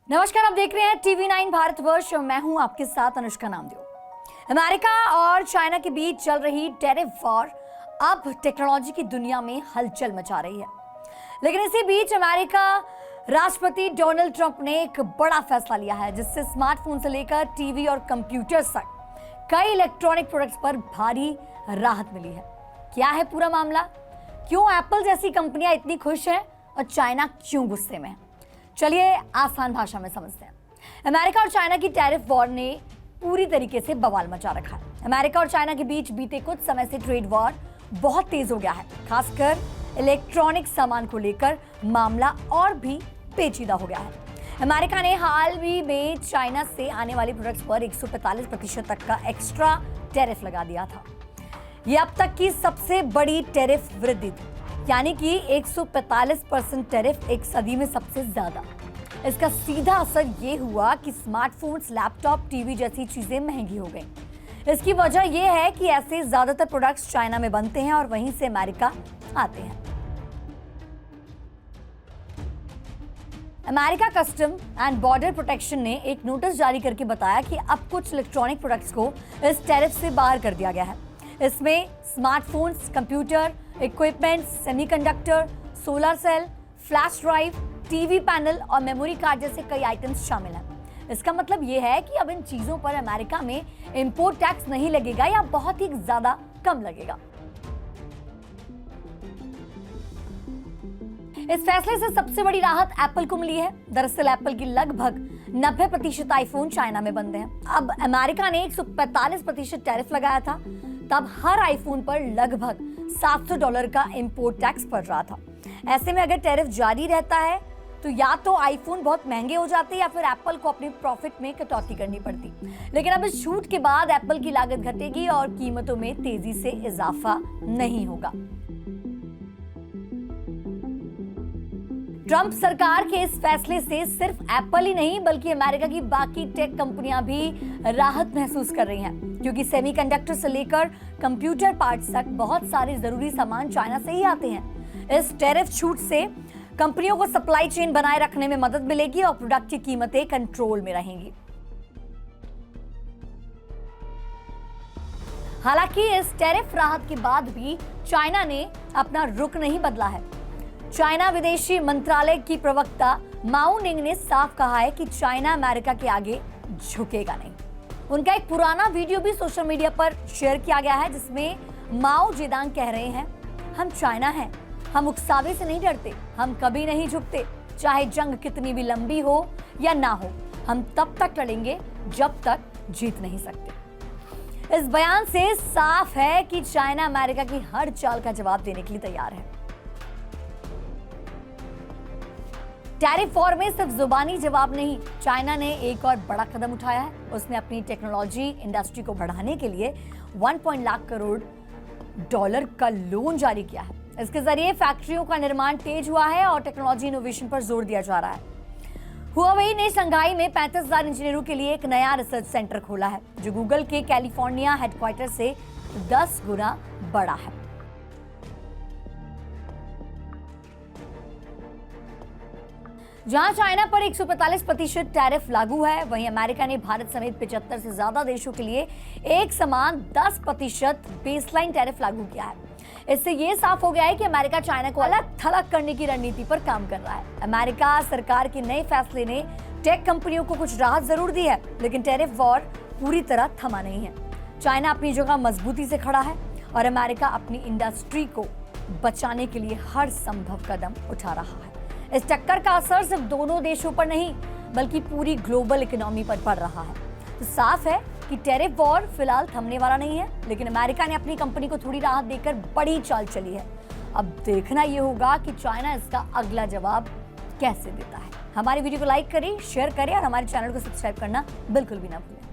नमस्कार, आप देख रहे हैं TV9 भारतवर्ष और मैं हूं आपके साथ अनुष्का नामदेव। अमेरिका और चाइना के बीच चल रही टैरिफ वॉर अब टेक्नोलॉजी की दुनिया में हलचल मचा रही है। लेकिन इसी बीच अमेरिका राष्ट्रपति डोनाल्ड ट्रंप ने एक बड़ा फैसला लिया है, जिससे स्मार्टफोन से लेकर टीवी और कंप्यूटर तक कई इलेक्ट्रॉनिक प्रोडक्ट्स पर भारी राहत मिली है। क्या है पूरा मामला? क्यों एप्पल जैसी कंपनियां इतनी खुश हैं और चाइना क्यों गुस्से में है? चलिए आसान भाषा में समझते हैं। अमेरिका और चाइना की टैरिफ वॉर ने पूरी तरीके से बवाल मचा रखा है। अमेरिका और चाइना के बीच बीते कुछ समय से ट्रेड वॉर बहुत तेज हो गया है। खासकर इलेक्ट्रॉनिक सामान को लेकर मामला और भी पेचीदा हो गया है। अमेरिका ने हाल ही में चाइना से आने वाली प्रोडक्ट्स पर 145% तक का एक्स्ट्रा टैरिफ लगा दिया था। यह अब तक की सबसे बड़ी टैरिफ वृद्धि थी, यानी कि 145% टैरिफ एक सदी में सबसे ज्यादा। इसका सीधा असर ये हुआ कि स्मार्टफोन्स, लैपटॉप, टीवी जैसी चीजें महंगी हो गई। इसकी वजह यह है कि ऐसे ज्यादातर प्रोडक्ट्स चाइना में बनते हैं और वहीं से अमेरिका आते हैं। America custom and border protection ने एक नोटिस जारी करके बताया कि अब कुछ इलेक्ट्रॉनिक प्रोडक्ट्स को इस टैरिफ से बाहर कर दिया गया है। इसमें smartphones, computer equipments, semiconductor, solar cell, flash drive, TV panel और मेमोरी कार्ड जैसे कई आइटम्स शामिल हैं। इसका मतलब यह है कि अब इन चीजों पर अमेरिका में इंपोर्ट टैक्स नहीं लगेगा या बहुत ही ज्यादा कम लगेगा। इस फैसले से सबसे बड़ी राहत एप्पल को मिली है। दरअसल एप्पल की लगभग 90% आईफोन चाइना में बनते हैं। अब अमेरिका ने 145% टैरिफ लगाया था, तब हर आईफोन पर लगभग $700 का इंपोर्ट टैक्स पड़ रहा था। ऐसे में अगर टैरिफ जारी रहता है तो या तो आईफोन बहुत महंगे हो जाते या फिर एप्पल को अपने प्रॉफिट में कटौती करनी पड़ती। लेकिन अब इस छूट के बाद एप्पल की लागत घटेगी और कीमतों में तेजी से इजाफा नहीं होगा। ट्रंप सरकार के इस फैसले से सिर्फ एप्पल ही नहीं बल्कि अमेरिका की बाकी टेक कंपनियां भी राहत महसूस कर रही हैं, क्योंकि सेमीकंडक्टर से लेकर कंप्यूटर पार्ट्स तक बहुत सारे जरूरी सामान चाइना से ही आते हैं। इस टैरिफ छूट से कंपनियों को सप्लाई चेन बनाए रखने में मदद मिलेगी और प्रोडक्ट की कीमतें कंट्रोल में रहेंगी। हालांकि इस टैरिफ राहत के बाद भी चाइना ने अपना रुख नहीं बदला है। चाइना विदेशी मंत्रालय की प्रवक्ता माओ निंग ने साफ कहा है कि चाइना अमेरिका के आगे झुकेगा नहीं। उनका एक पुराना वीडियो भी सोशल मीडिया पर शेयर किया गया है, जिसमें माओ जेदांग कह रहे हैं, हम चाइना हैं, हम उकसावे से नहीं डरते, हम कभी नहीं झुकते, चाहे जंग कितनी भी लंबी हो या ना हो, हम तब तक लड़ेंगे जब तक जीत नहीं सकते। इस बयान से साफ है कि चाइना अमेरिका की हर चाल का जवाब देने के लिए तैयार है। टैरिफ वॉर में सिर्फ जुबानी जवाब नहीं, चाइना ने एक और बड़ा कदम उठाया है। उसने अपनी टेक्नोलॉजी इंडस्ट्री को बढ़ाने के लिए 1 लाख करोड़ डॉलर का लोन जारी किया है। इसके जरिए फैक्ट्रियों का निर्माण तेज हुआ है और टेक्नोलॉजी इनोवेशन पर जोर दिया जा रहा है। हुआवेई ने शंघाई में 35,000 इंजीनियरों के लिए एक नया रिसर्च सेंटर खोला है, जो गूगल के कैलिफोर्निया हेडक्वार्टर से 10 गुना बड़ा है। जहां चाइना पर 145% टैरिफ लागू है, वहीं अमेरिका ने भारत समेत 75 से ज्यादा देशों के लिए एक समान 10% बेसलाइन टैरिफ लागू किया है। इससे यह साफ हो गया है कि अमेरिका चाइना को अलग थलग करने की रणनीति पर काम कर रहा है। अमेरिका सरकार के नए फैसले ने टेक कंपनियों को कुछ राहत जरूर दी है, लेकिन टैरिफ वॉर पूरी तरह थमा नहीं है। चाइना अपनी जगह मजबूती से खड़ा है और अमेरिका अपनी इंडस्ट्री को बचाने के लिए हर संभव कदम उठा रहा है। इस टक्कर का असर सिर्फ दोनों देशों पर नहीं बल्कि पूरी ग्लोबल इकोनॉमी पर पड़ रहा है। तो साफ है कि टैरिफ वॉर फिलहाल थमने वाला नहीं है, लेकिन अमेरिका ने अपनी कंपनी को थोड़ी राहत देकर बड़ी चाल चली है। अब देखना यह होगा कि चाइना इसका अगला जवाब कैसे देता है। हमारी वीडियो को लाइक करें, शेयर करें और हमारे चैनल को सब्सक्राइब करना बिल्कुल भी ना भूलें।